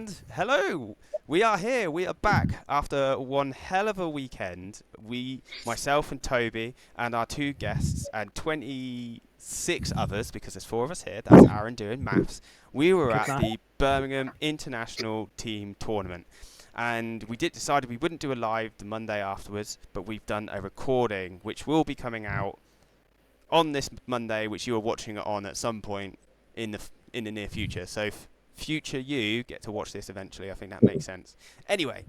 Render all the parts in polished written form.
And hello, we are here. We are back after one hell of a weekend. Myself and Toby, and our two guests, and 26 others, because there's 4 of us here. That's Arron doing maths. We were Good at man. the Birmingham International Team Tournament. And we decided we wouldn't do a live the Monday afterwards, but we've done a recording, which will be coming out on this Monday, which you are watching it on at some point in the near future. So future you get to watch this eventually. I think that makes sense. Anyway,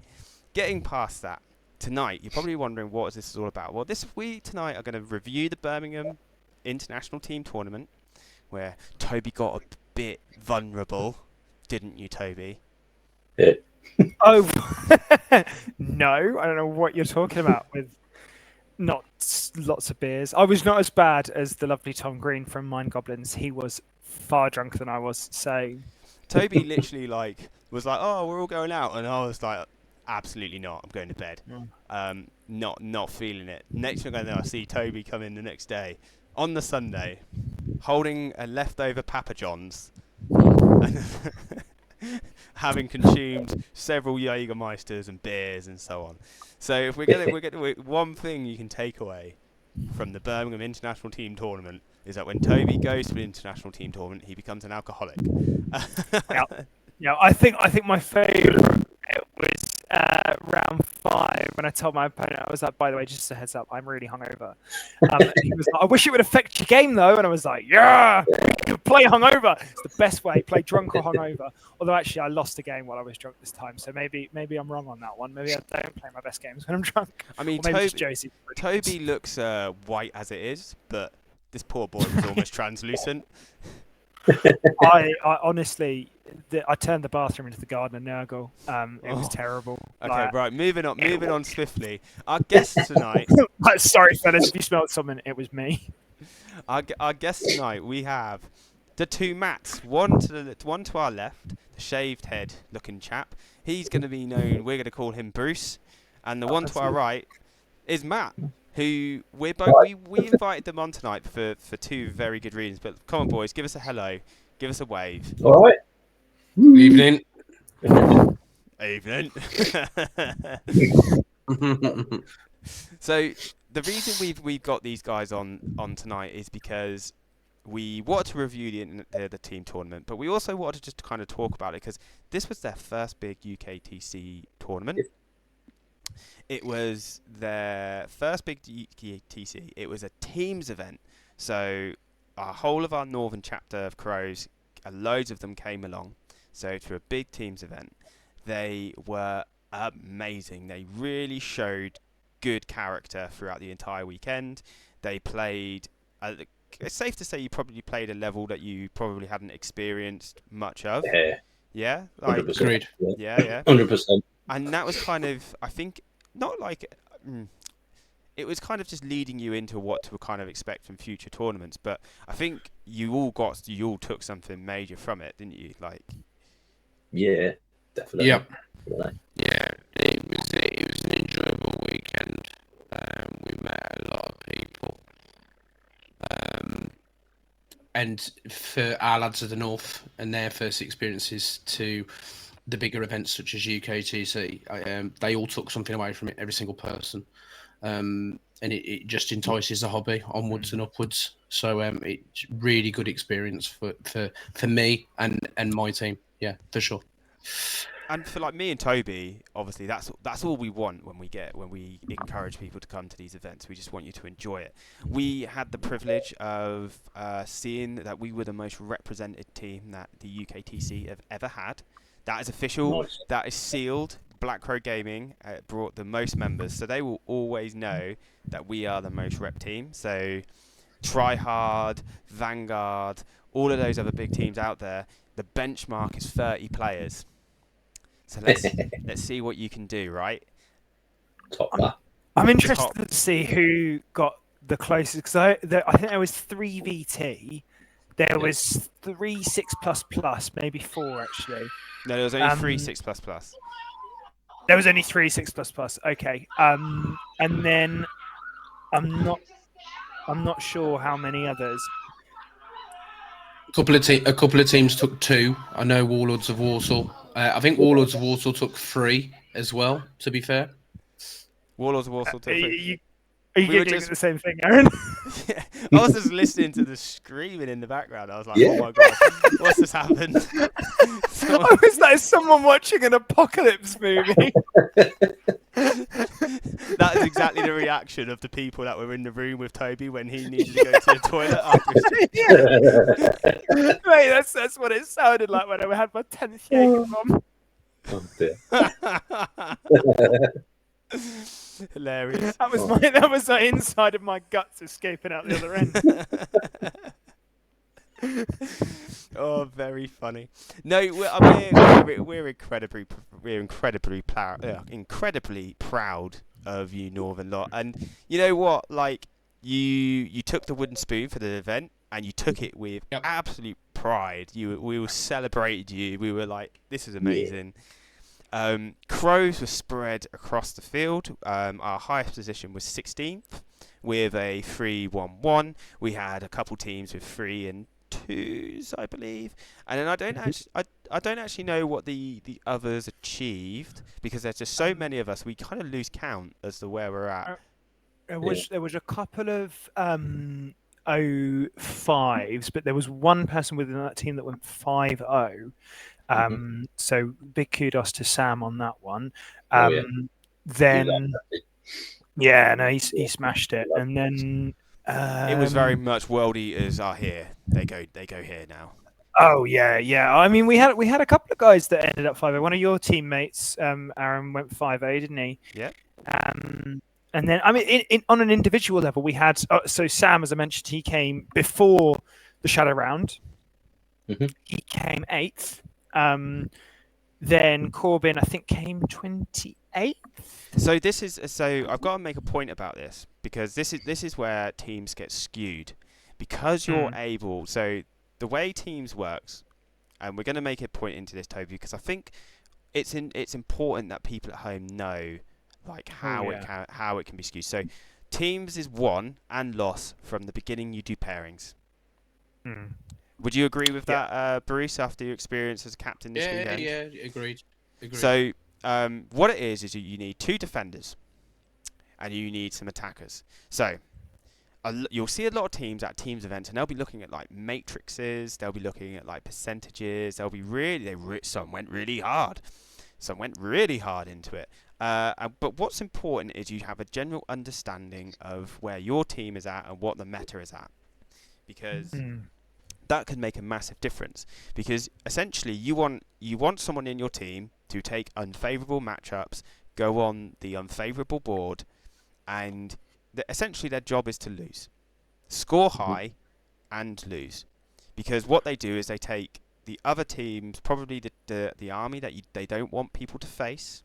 getting past that, tonight you're probably wondering what this is all about. Well, we tonight are going to review the Birmingham International Team Tournament, where Toby got a bit vulnerable, didn't you, Toby? Yeah. Oh, no, I don't know what you're talking about with not lots of beers. I was not as bad as the lovely Tom Green from Mind Goblins. He was far drunker than I was, so... Toby literally was like, "Oh, we're all going out," and I was like, "Absolutely not! I'm going to bed." Not feeling it. Next thing I know, I see Toby come in the next day on the Sunday, holding a leftover Papa John's, and having consumed several Jägermeisters and beers and so on. So if we're gonna one thing you can take away from the Birmingham International Team Tournament is that when Toby goes to an international team tournament, he becomes an alcoholic. Yeah, I think my favourite was round 5 when I told my opponent, I was like, by the way, just a heads up, I'm really hungover. And he was like, I wish it would affect your game though. And I was like, yeah, play hungover. It's the best way, play drunk or hungover. Although actually I lost a game while I was drunk this time, so maybe I'm wrong on that one. Maybe I don't play my best games when I'm drunk. I mean, Toby looks white as it is, but this poor boy was almost translucent. I honestly, I turned the bathroom into the garden of Nurgle. It was terrible. Okay, right, moving on swiftly. Our guests tonight... Sorry, fellas, if you smelled something, it was me. Our guests tonight, we have the two Matts. One to our left, the shaved head looking chap. He's going to be known, we're going to call him Bruce. And the one to our right is Matt, who we invited them on tonight for 2 very good reasons. But come on, boys, give us a hello, give us a wave. All right. Evening. Evening. So the reason we've got these guys on tonight is because we wanted to review the team tournament, but we also wanted to just kind of talk about it because this was their first big UKTC tournament. It was their first big UKTC. It was a teams event, so whole of our northern chapter of Crows, loads of them came along. So to a big teams event, they were amazing. They really showed good character throughout the entire weekend. They played... it's safe to say you probably played a level that you probably hadn't experienced much of. Yeah. Yeah? 100%. Agreed. Yeah. 100%. And that was kind of, I think, not like... it was kind of just leading you into what to kind of expect from future tournaments. But I think you all took something major from it, didn't you? Yeah, definitely. Yep. Definitely. Yeah, it was an enjoyable weekend. We met a lot of people. And for our lads of the north and their first experiences to the bigger events such as UKTC, they all took something away from it, every single person. And it just entices the hobby onwards and upwards. So it's really good experience for me and my team. Yeah, for sure. And for me and Toby, obviously that's all we want when we encourage people to come to these events. We just want you to enjoy it. We had the privilege of seeing that we were the most represented team that the UKTC have ever had. That is official. Nice. That is sealed. Black Crow Gaming brought the most members, so they will always know that we are the most rep team. So Try Hard, Vanguard, all of those other big teams out there, the benchmark is 30 players. So let's see what you can do, right? Top that. I'm interested to see who got the closest, because I think there was 3 VT. There was 3 6++, maybe 4 actually. No, there was only 3 6++. There was only 3 6++. Okay. And then I'm not sure how many others. A couple of teams took 2. I know Warlords of Warsaw I think Warlords of Warsaw took 3 as well. To be fair, Warlords of Warsaw. Are you We were giggling just- at the same thing, Aaron? Yeah, I was just listening to the screaming in the background. I was like, Yeah. oh my god, what's just happened? I was like someone watching an apocalypse movie. That is exactly the reaction of the people that were in the room with Toby when he needed to go to the toilet after his Mate, that's what it sounded like when I had my 10th Jaeger bomb. Oh dear. Hilarious. That was the inside of my guts escaping out the other end. Oh, very funny. No, we're incredibly proud of you, Northern Lot. And you know what? Like you took the wooden spoon for the event, and you took it with absolute pride. We all celebrated you. We were like, this is amazing. Crows were spread across the field. Our highest position was 16th with a 3-1-1. We had a couple teams with 3 and 2s, I believe. And then I don't actually know what the others achieved because there's just so many of us. We kind of lose count as to where we're at. There was a couple of 05s, but there was one person within that team that went 5-0. So big kudos to Sam on that one. Then he smashed it, and then It was very much World Eaters are here. They go here now. Oh yeah. I mean, we had a couple of guys that ended up 5-0. One of your teammates, Aaron, went 5-0, didn't he? Yeah. And then I mean, on an individual level, we had so Sam, as I mentioned, he came before the shadow round. He came 8th. Then Corbin, I think, came 28th. So I've got to make a point about this because this is where teams get skewed because you're able. So the way teams works, and we're going to make a point into this, Toby, because I think it's important that people at home know like how it can be skewed. So teams is won and loss from the beginning. You do pairings. Would you agree with that, Bruce, after your experience as a captain this weekend? Yeah, agreed. So what it is you need 2 defenders and you need some attackers. So you'll see a lot of teams at teams events and they'll be looking at like matrices, they'll be looking at like percentages, they'll be some went really hard. Some went really hard into it. But what's important is you have a general understanding of where your team is at and what the meta is at. Because that could make a massive difference because essentially you want someone in your team to take unfavourable matchups, go on the unfavourable board, and essentially their job is to lose, score high, and lose. Because what they do is they take the other teams, probably the army that they don't want people to face.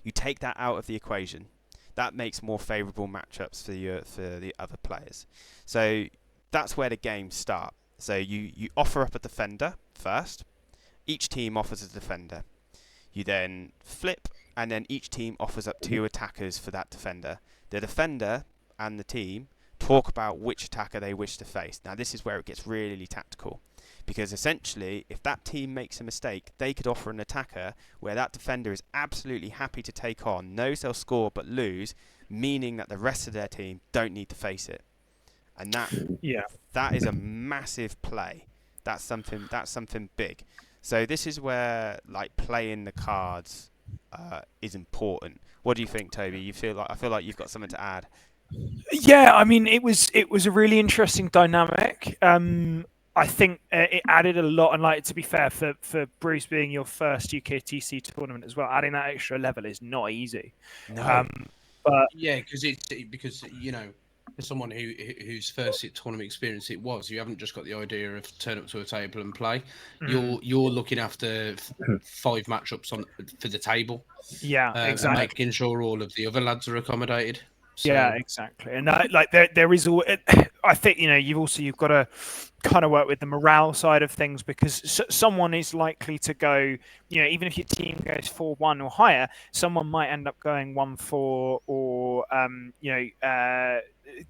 You take that out of the equation. That makes more favourable matchups for the other players. So that's where the games start. So you offer up a defender first. Each team offers a defender. You then flip, and then each team offers up 2 attackers for that defender. The defender and the team talk about which attacker they wish to face. Now this is where it gets really tactical. Because essentially, if that team makes a mistake, they could offer an attacker where that defender is absolutely happy to take on, knows they'll score but lose, meaning that the rest of their team don't need to face it. And that is a massive play. That's something big. So this is where like playing the cards is important. What do you think, Toby? I feel like you've got something to add. Yeah, I mean it was a really interesting dynamic. I think it added a lot, and like to be fair, for Bruce being your first UKTC tournament as well, adding that extra level is not easy. No. But yeah, because you know, as someone whose first tournament experience it was, you haven't just got the idea of turn up to a table and play. You're looking after 5 matchups for the table. Yeah, exactly. And making sure all of the other lads are accommodated. So. Yeah, exactly. And like there is all. I think you've got to kind of work with the morale side of things because someone is likely to go. Even if your team goes 4-1 or higher, someone might end up going 1-4 or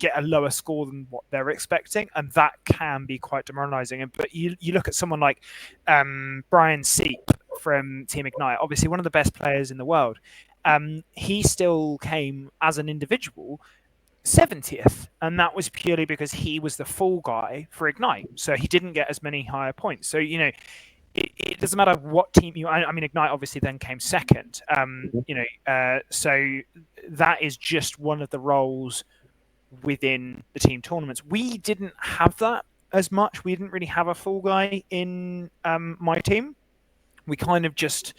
get a lower score than what they're expecting, and that can be quite demoralising. But you look at someone like Brian Seep, from Team Ignite, obviously one of the best players in the world, he still came as an individual 70th, and that was purely because he was the fall guy for Ignite, so he didn't get as many higher points. So it doesn't matter what team you. I mean, Ignite obviously then came second. So that is just one of the roles within the team tournaments. We didn't have that as much. We didn't really have a fall guy in my team. We kind of just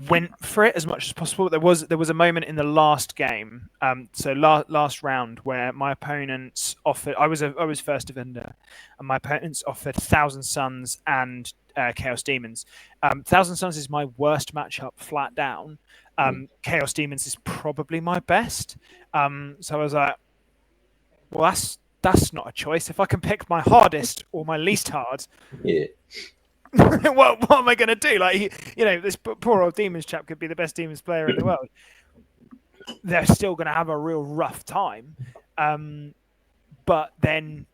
went for it as much as possible. There was a moment in the last game, last round, where my opponents offered. I was first defender, and my opponents offered Thousand Suns and Chaos Demons. Thousand Suns is my worst matchup, flat down. Chaos Demons is probably my best. So I was like, well, that's not a choice. If I can pick my hardest or my least hard, Yeah. what am I going to do? Like, this poor old Demons chap could be the best Demons player in the world. They're still going to have a real rough time. But then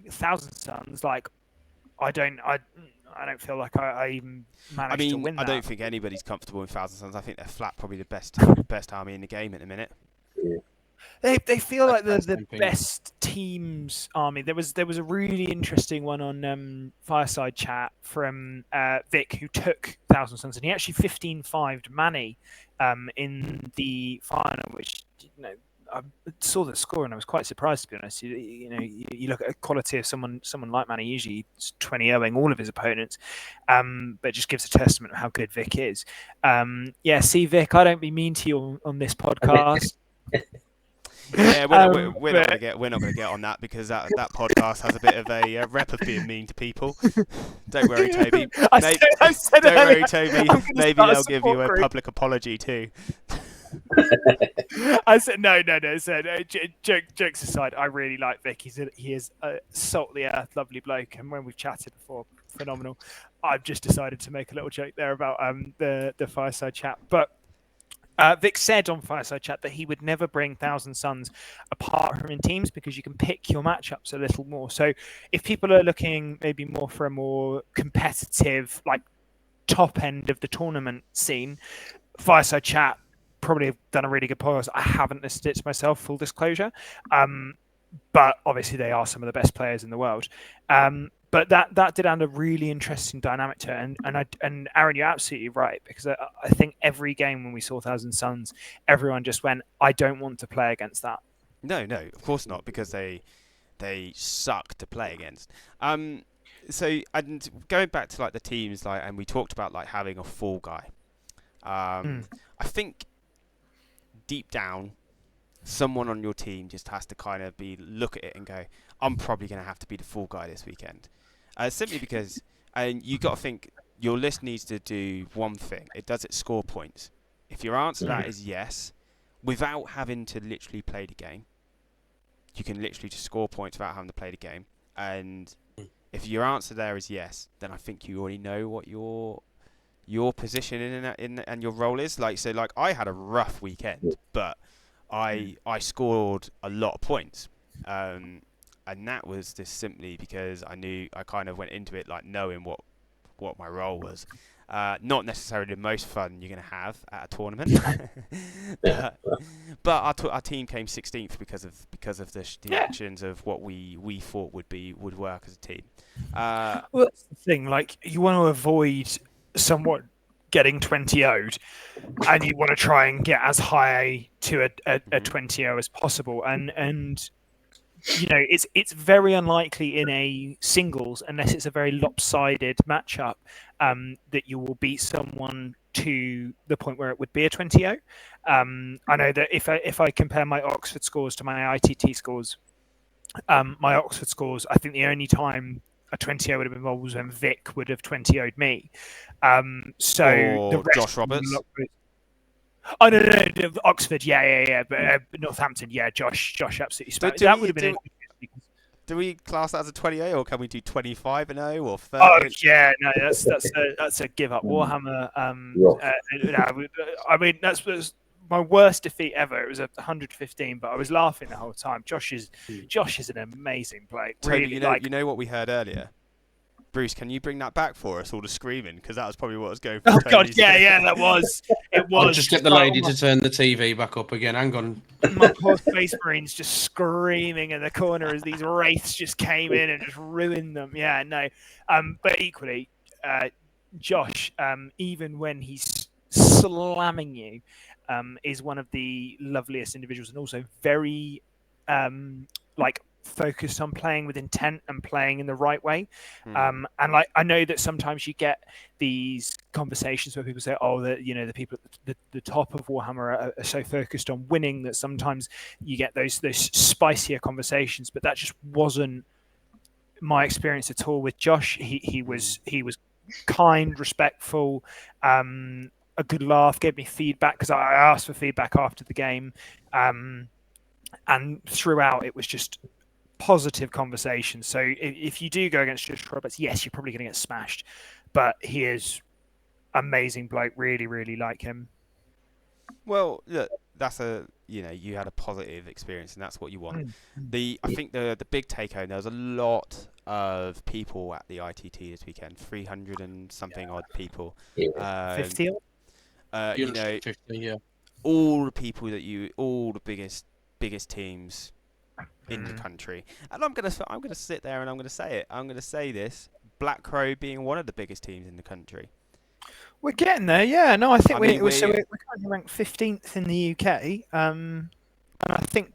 Thousand Suns, like, I don't feel like I even managed to win that. I don't think anybody's comfortable in Thousand Suns. I think they're flat probably the best army in the game at the minute. Yeah. They feel like the same thing. best teams army. There was a really interesting one on Fireside Chat from Vic, who took Thousand Suns, and he actually 15-5'd Manny in the final, which I saw the score and I was quite surprised, to be honest. You look at the quality of someone like Manny, usually he's 20-0ing all of his opponents, but it just gives a testament of how good Vic is. See, Vic, I don't be mean to you on this podcast. Yeah, we're not going to get on that, because that podcast has a bit of a rep of being mean to people. Don't worry, Toby. Don't worry, Toby. Maybe I'll give you a public apology too. I said no. So, jokes aside, I really like Vic. He is a salt of the earth, lovely bloke, and when we've chatted before, phenomenal. I've just decided to make a little joke there about the Fireside Chat, but. Vic said on Fireside Chat that he would never bring Thousand Suns apart from in teams, because you can pick your matchups a little more. So if people are looking maybe more for a more competitive, like, top end of the tournament scene, Fireside Chat probably have done a really good podcast. I haven't listened to it myself, full disclosure. But obviously they are some of the best players in the world. But that did add a really interesting dynamic to it. And Arron, you're absolutely right, because I think every game when we saw Thousand Suns, everyone just went, I don't want to play against that. No, of course not, because they suck to play against. So, and going back to like the teams, like, and we talked about like having a fall guy. I think deep down, someone on your team just has to kind of look at it and go, I'm probably going to have to be the fall guy this weekend. Simply because, and you got to think, your list needs to do one thing. It score points. If your answer to that is yes, without having to literally play the game, you can literally just score points without having to play the game. And if your answer there is yes, then I think you already know what your position and your role is. Like, so like I had a rough weekend, but I scored a lot of points. And that was just simply because I kind of went into it like knowing what my role was. Not necessarily the most fun you're going to have at a tournament, but our team came 16th because of the actions of what we thought would work as a team. Well, that's the thing. Like, you want to avoid somewhat getting 20-0'd, and you want to try and get as high to a 20-0 as possible, and it's very unlikely in a singles, unless it's a very lopsided matchup, that you will beat someone to the point where it would be a 20-0. I know that if I compare my Oxford scores to my ITT scores, my Oxford scores, I think the only time a 20-0 would have been involved was when Vic would have 20-0'd me. So or the rest Josh Roberts. Oh no, Oxford, yeah. But Northampton, yeah, Josh absolutely spent. That would have been. Do we class that as a 20-0, or can we do 25-0 or 30? Oh yeah, no, that's a give up. Warhammer. I mean, that's my worst defeat ever. It was 115, but I was laughing the whole time. Josh is an amazing player. Toby, Really, you know what we heard earlier? Bruce, can you bring that back for us, all the screaming? Because that was probably what was going through Oh God, Tony's yeah, head. yeah, that was. It was. I'll just get the lady to turn the TV back up again. Hang on. My poor Space Marines just screaming in the corner as these wraiths just came in and just ruined them. Yeah, no. But equally, Josh, even when he's slamming you, is one of the loveliest individuals, and also very like focused on playing with intent and playing in the right way. And like I know that sometimes you get these conversations where people say, "Oh, the people at the top of Warhammer are so focused on winning that sometimes you get those spicier conversations." But that just wasn't my experience at all with Josh. He was kind, respectful, a good laugh, gave me feedback because I asked for feedback after the game, and throughout it was just positive conversation. So if you do go against Josh Roberts, yes, you're probably going to get smashed, but he is amazing bloke. Really, really like him. Well, look, that's you had a positive experience, and that's what you want. I think the big take home, there was a lot of people at the ITT this weekend, 300 and something odd people. 50. Yeah. All the people all the biggest teams in the country, and I'm gonna sit there and I'm gonna say it. I'm gonna say this: Black Crow being one of the biggest teams in the country. We're getting there, yeah. No, I think we're currently ranked 15th in the UK, and I think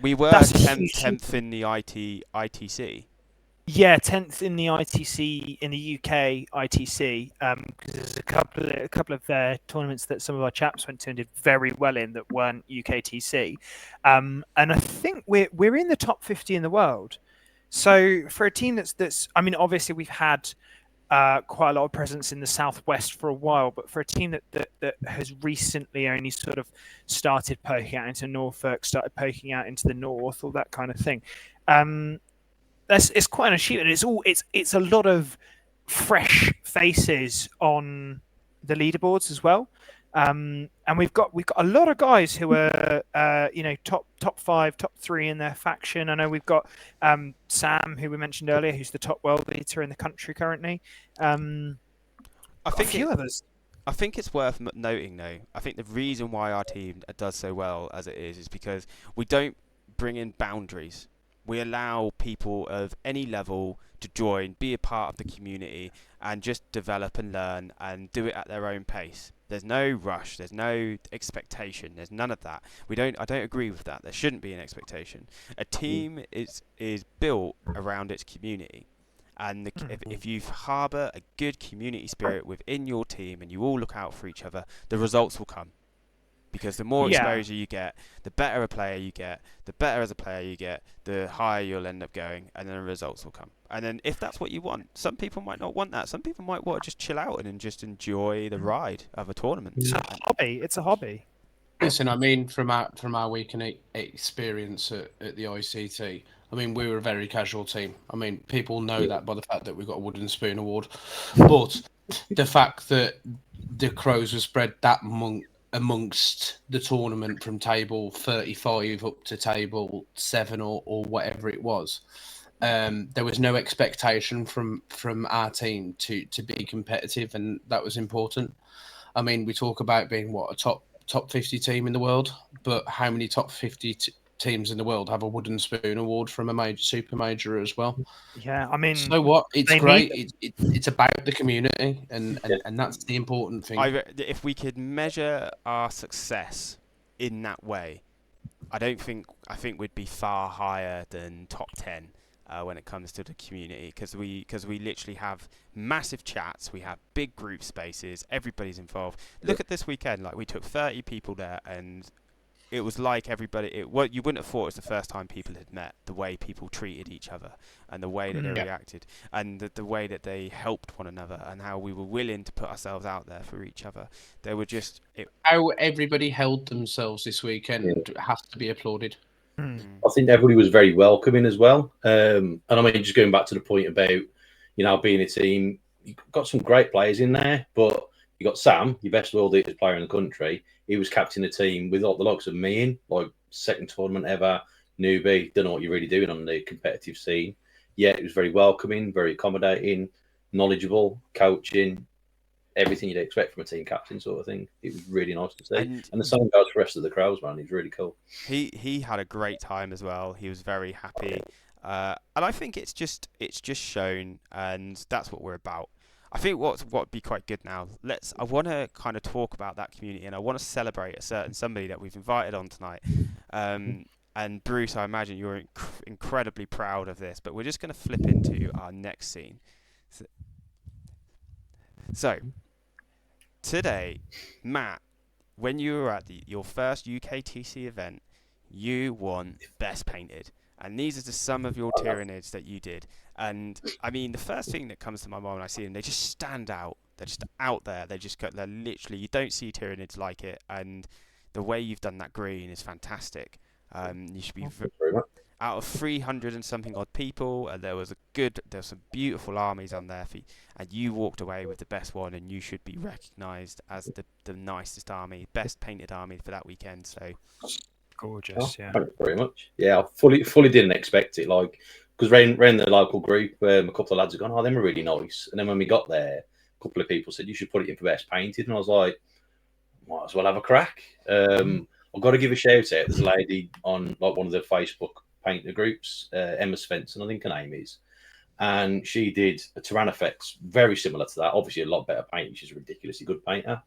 we were that's 10th in the ITC. Yeah, 10th in the ITC in the UK ITC, because there's a couple of tournaments that some of our chaps went to and did very well in that weren't UKTC, and I think we're in the top 50 in the world. So for a team that's I mean, obviously we've had quite a lot of presence in the southwest for a while, but for a team that has recently only sort of started poking out into Norfolk, started poking out into the north, all that kind of thing. It's quite an achievement. It's a lot of fresh faces on the leaderboards as well, and we've got a lot of guys who are top 5, top 3 in their faction. I know we've got Sam, who we mentioned earlier, who's the top world leader in the country currently. I think a few others. I think it's worth noting, though. I think the reason why our team does so well as it is because we don't bring in boundaries. We allow people of any level to join, be a part of the community, and just develop and learn and do it at their own pace. There's no rush. There's no expectation. There's none of that. I don't agree with that. There shouldn't be an expectation. A team is built around its community, and if you harbour a good community spirit within your team and you all look out for each other, the results will come. Because the more exposure you get, the better a player you get, the better as a player you get, the higher you'll end up going, and then the results will come. And then if that's what you want, some people might not want that. Some people might want to just chill out and just enjoy the ride of a tournament. It's a hobby. It's a hobby. Listen, I mean, from our weekend experience at the ICT, I mean, we were a very casual team. I mean, people know that by the fact that we got a wooden spoon award. But the fact that the Crows were spread that amongst the tournament from table 35 up to table 7 or whatever it was, there was no expectation from our team to be competitive, and that was important. I mean, we talk about being a top 50 team in the world, but how many top 50 teams in the world have a wooden spoon award from a super major as well? Yeah, I mean, so what? It's great. It's about the community, and that's the important thing. If we could measure our success in that way, I think we'd be far higher than top 10 when it comes to the community, because we literally have massive chats, we have big group spaces, everybody's involved. Look at this weekend, like we took 30 people there, and it was like everybody. You wouldn't have thought it was the first time people had met. The way people treated each other, and the way that they reacted, and the way that they helped one another, and how we were willing to put ourselves out there for each other. They were just how everybody held themselves this weekend has to be applauded. I think everybody was very welcoming as well. And I mean, just going back to the point about being a team, you've got some great players in there, but you got Sam, your best world eaters player in the country. He was captain of the team with all the likes of me in, like second tournament ever, newbie, don't know what you're really doing on the competitive scene. yeah, it was very welcoming, very accommodating, knowledgeable, coaching, everything you'd expect from a team captain sort of thing. It was really nice to see. And And the same goes for the rest of the crowds, man. It's really cool. he had a great time as well. He was very happy, and I think it's just shown, and that's what we're about. I think what would be quite good now. I want to kind of talk about that community, and I want to celebrate a certain somebody that we've invited on tonight. And Bruce, I imagine you're incredibly proud of this, but we're just going to flip into our next scene. So today, Matt, when you were at your first UKTC event, you won Best Painted. And these are just some of your Tyranids that you did. And, I mean, the first thing that comes to my mind when I see them, they just stand out. They're just out there. They're literally, you don't see Tyranids like it. And the way you've done that green is fantastic. You should be Very much. out of 300 and something odd people, and there's some beautiful armies on there, and you walked away with the best one, and you should be recognised as the nicest army, best painted army for that weekend. So Gorgeous, yeah. Thanks very much. Yeah, I fully didn't expect it. Like, because ran the local group, a couple of lads have gone, oh, they were really nice. And then when we got there, a couple of people said, you should put it in for best painted. And I was like, might as well have a crack. I've got to give a shout out. There's a lady on like one of the Facebook painter groups, Emma Svensson, I think her name is. And she did a Tyrannofex very similar to that. Obviously, a lot better painting. She's a ridiculously good painter.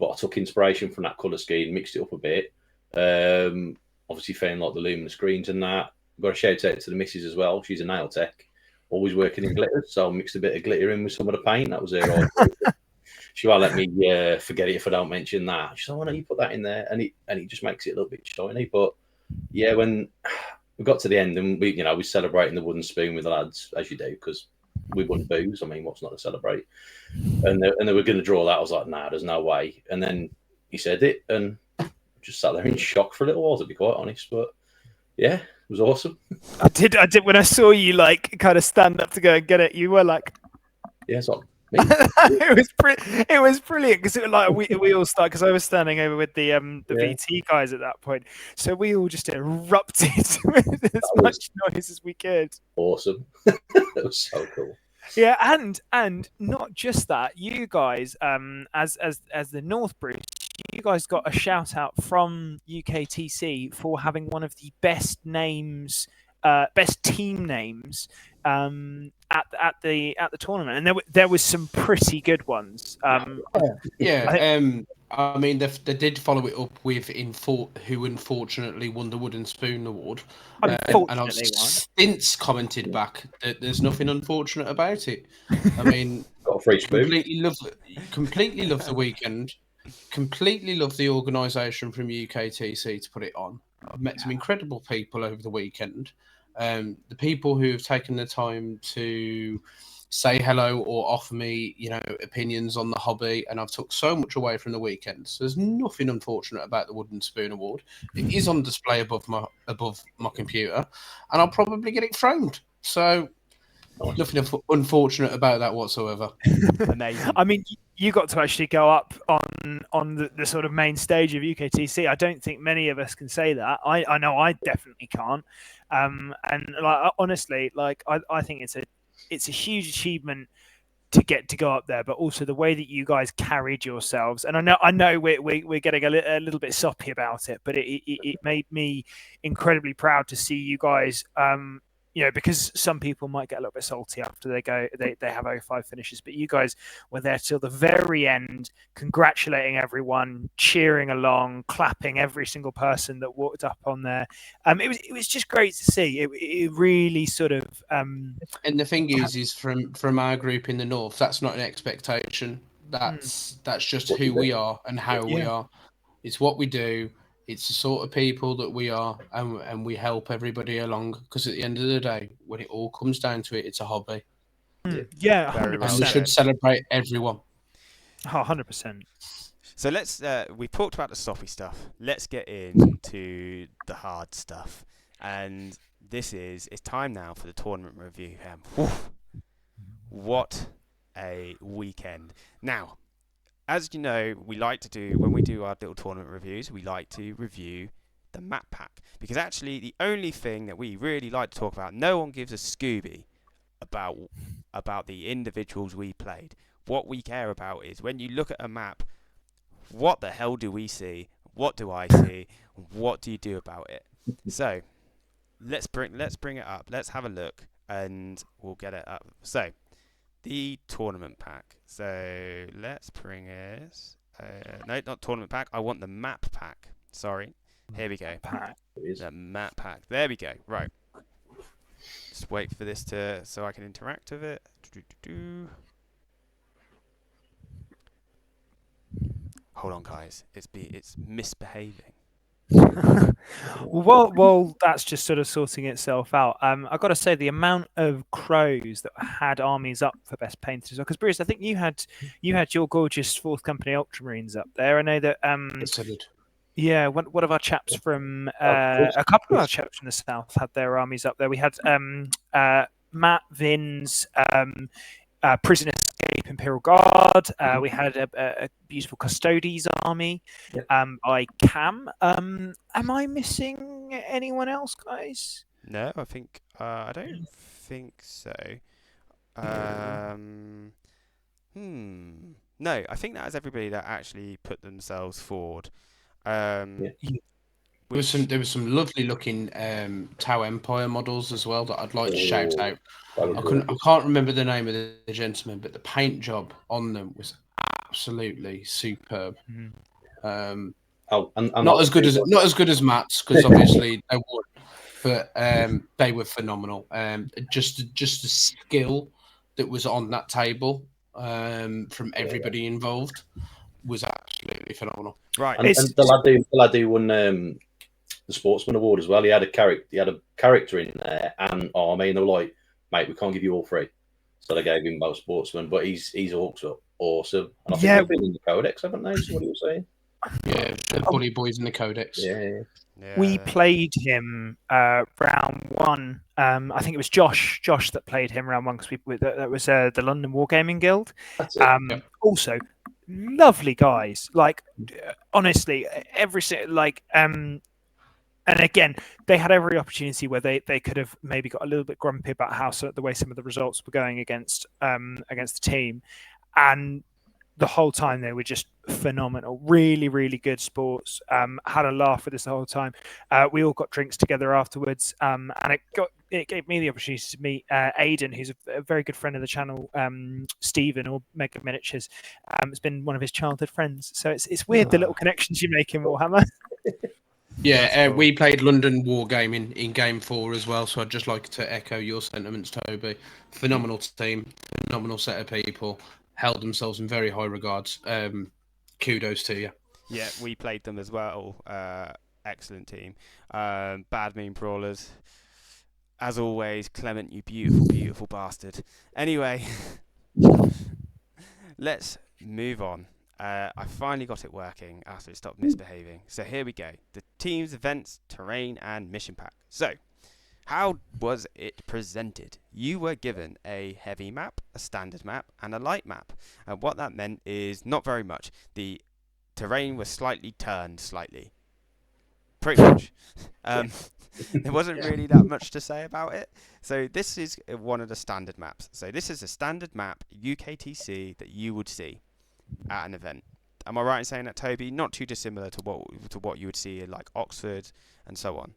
But I took inspiration from that colour scheme, mixed it up a bit. Obviously, found like the luminous greens and that. Got a shout out to the missus as well. She's a nail tech, always working in glitter. So I mixed a bit of glitter in with some of the paint. That was her idea. She won't let me forget it if I don't mention that. She said, "Why don't you put that in there?" And it just makes it a little bit shiny. But yeah, when we got to the end and we celebrating the wooden spoon with the lads as you do because we won booze. I mean, what's not to celebrate? And they were going to draw that. I was like, nah, there's no way. And then he said it, and just sat there in shock for a little while, to be quite honest. But yeah, it was awesome. I did. When I saw you like kind of stand up to go and get it, you were like, yeah, it's like it was brilliant because it was like we all started because I was standing over with the VT guys at that point, so we all just erupted with as much noise as we could. Awesome. It was so cool. Yeah, and not just that, you guys, as the North Bruce, you guys got a shout out from UKTC for having one of the best names, best team names, at the tournament, and there was some pretty good ones. I mean, they did follow it up with who unfortunately won the Wooden Spoon Award. And I've since commented back that there's nothing unfortunate about it. I mean, got a free spoon. Completely love the weekend. Completely love the organisation from UKTC to put it on. I've met some incredible people over the weekend. The people who have taken the time to say hello or offer me, opinions on the hobby, and I've took so much away from the weekend. So there's nothing unfortunate about the Wooden Spoon Award. It is on display above my computer, and I'll probably get it framed. So nothing unfortunate about that whatsoever. Amazing. I mean, you got to actually go up on the sort of main stage of UKTC. I don't think many of us can say that. I know I definitely can't. And like honestly, like I think it's a huge achievement to get to go up there, but also the way that you guys carried yourselves. And I know we're getting a little bit soppy about it, but it made me incredibly proud to see you guys. Because some people might get a little bit salty after they have 05 finishes, but you guys were there till the very end, congratulating everyone, cheering along, clapping every single person that walked up on there. It was just great to see. It really sort of. And the thing is from our group in the north, that's not an expectation. That's just who we are and how we are. It's what we do. It's the sort of people that we are, and we help everybody along. Because at the end of the day, when it all comes down to it, it's a hobby. Yeah, 100%. And we should celebrate everyone. 100%. So let's. We've talked about the soppy stuff. Let's get into the hard stuff, and it's time now for the tournament review. What a weekend! Now, as you know, we like to do, when we do our little tournament reviews, we like to review the map pack. Because actually, the only thing that we really like to talk about, no one gives a Scooby about the individuals we played. What we care about is when you look at a map, what the hell do we see? What do I see? What do you do about it? So let's bring it up. Let's have a look, and we'll get it up. So the tournament pack. So let's bring it. No, not tournament pack. I want the map pack. Sorry. Here we go. The map pack. There we go. Right. Just wait for this so I can interact with it. Hold on, guys. It's misbehaving. Well, that's just sort of sorting itself out. I've got to say the amount of crows that had armies up for best painted as well. Because Bruce, I think you had your gorgeous Fourth Company Ultramarines up there. I know that. Yes, I did. Yeah, one of our chaps from a couple of our chaps from the south had their armies up there. We had Matt Vin's Prison Escape Imperial Guard. We had a beautiful Custodes army by Cam. Am I missing anyone else, guys? No, I think I don't think so. No, I think that is everybody that actually put themselves forward. There was some lovely looking Tau Empire models as well that I'd like to shout out. I can't remember the name of the gentleman, but the paint job on them was absolutely superb. Not as good as Matt's, because obviously they would, but they were phenomenal. Just the skill that was on that table from everybody involved was absolutely phenomenal. Right, and the lad who won the Sportsman Award as well. He had a character in there and army, and they were like, "Mate, we can't give you all three," so they gave him both Sportsman. But he's also awesome, and I think they've been in the Codex, haven't they? So what he was saying. Yeah, the Bully Boys in the Codex. Yeah. We played him round one. I think it was Josh that played him round one because that was the London Wargaming Guild. That's it. Also, lovely guys. Like honestly, and again, they had every opportunity where they could have maybe got a little bit grumpy about the way some of the results were going against the team, and the whole time they were just phenomenal. Really, really good sports. Had a laugh with us the whole time. We all got drinks together afterwards, and it gave me the opportunity to meet Aidan, who's a very good friend of the channel. Stephen or Mega Miniatures has been one of his childhood friends. So it's weird the little connections you make in Warhammer. Yeah, cool. We played London Wargaming in Game 4 as well, so I'd just like to echo your sentiments, Toby. Phenomenal team, phenomenal set of people, held themselves in very high regards. Kudos to you. Yeah, we played them as well. Excellent team. Bad Mean Brawlers. As always, Clement, you beautiful, beautiful bastard. Anyway, let's move on. I finally got it working after it stopped misbehaving. So here we go. The team's events, terrain, and mission pack. So, how was it presented? You were given a heavy map, a standard map, and a light map. And what that meant is not very much. The terrain was turned slightly. Pretty much. There wasn't really that much to say about it. So this is one of the standard maps. So this is a standard map, UKTC, that you would see at an event. Am I right in saying that, Toby? Not too dissimilar to what you would see in like Oxford and so on.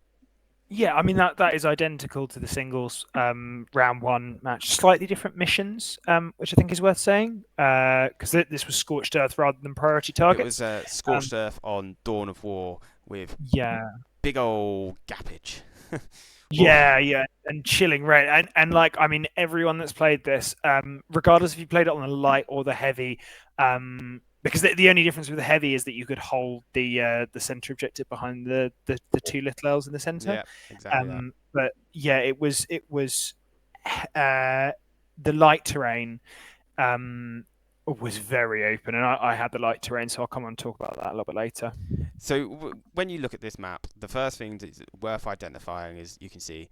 Yeah, I mean that is identical to the singles round one match. Slightly different missions, which I think is worth saying, because this was Scorched Earth rather than priority targets. It was Scorched Earth on Dawn of War with big old gappage. Yeah, and chilling rain, and like I mean, everyone that's played this, regardless if you played it on the light or the heavy, because the only difference with the heavy is that you could hold the center objective behind the two little L's in the center. Yeah, exactly. But yeah, it was the light terrain was very open, and I had the light terrain, so I'll come on and talk about that a little bit later. So when you look at this map, the first thing that's worth identifying is you can see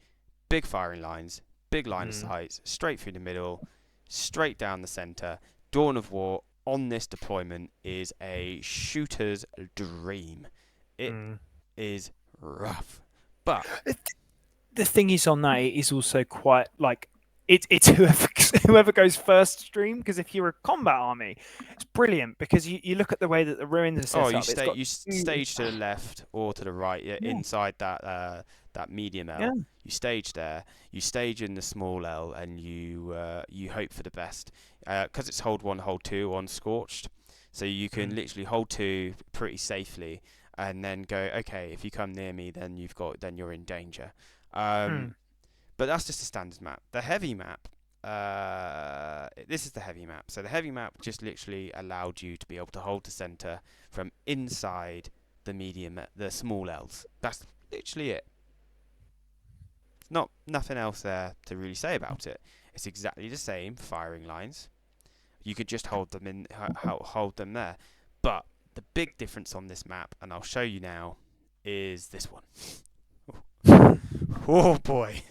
big firing lines, big line of sights, straight through the middle, straight down the center. Dawn of War on this deployment is a shooter's dream. It is rough, but the thing is on that, it is also quite like it's whoever goes first stream, because if you're a combat army, it's brilliant because you look at the way that the ruins are set Oh, up. It's got stage to the left or to the right, yeah, Yeah. inside that medium L. Yeah. You stage there. You stage in the small L, and you hope for the best. Because it's hold 1, hold 2 on Scorched, so you can literally hold 2 pretty safely, and then go, okay, if you come near me, then you're in danger. But that's just a standard map. The heavy map, this is the heavy map. So the heavy map just literally allowed you to be able to hold the center from inside the small L's. That's literally it. Nothing else there to really say about it. It's exactly the same firing lines. You could just hold them hold them there. But the big difference on this map, and I'll show you now, is this one. Oh boy.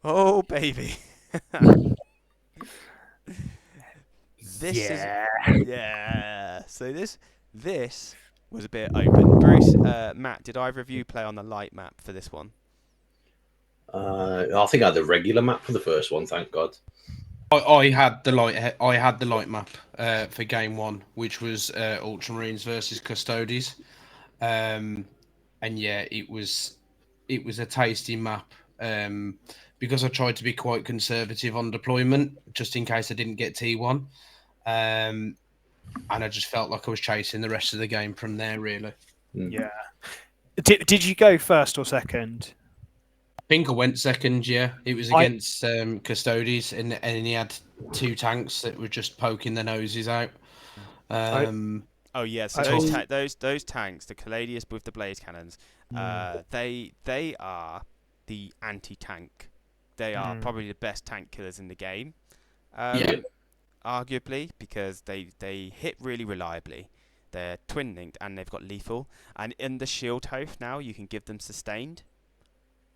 Oh baby. Yeah. So this was a bit open. Bruce, Matt, did either of you play on the light map for this one? I think I had the regular map for the first one. Thank God. I had the light map for game 1, which was Ultramarines versus Custodes, and yeah, it was a tasty map because I tried to be quite conservative on deployment just in case I didn't get T1, and I just felt like I was chasing the rest of the game from there. Really, Yeah. Did you go first or second? I think I went second. Yeah, it was against Custodes, and he had 2 tanks that were just poking their noses out. Oh yeah, so those tanks, the Caladius with the blaze cannons, they are the anti-tank. They are probably the best tank killers in the game, arguably, because they hit really reliably. They're twin linked and they've got lethal. And in the shield host now, you can give them sustained,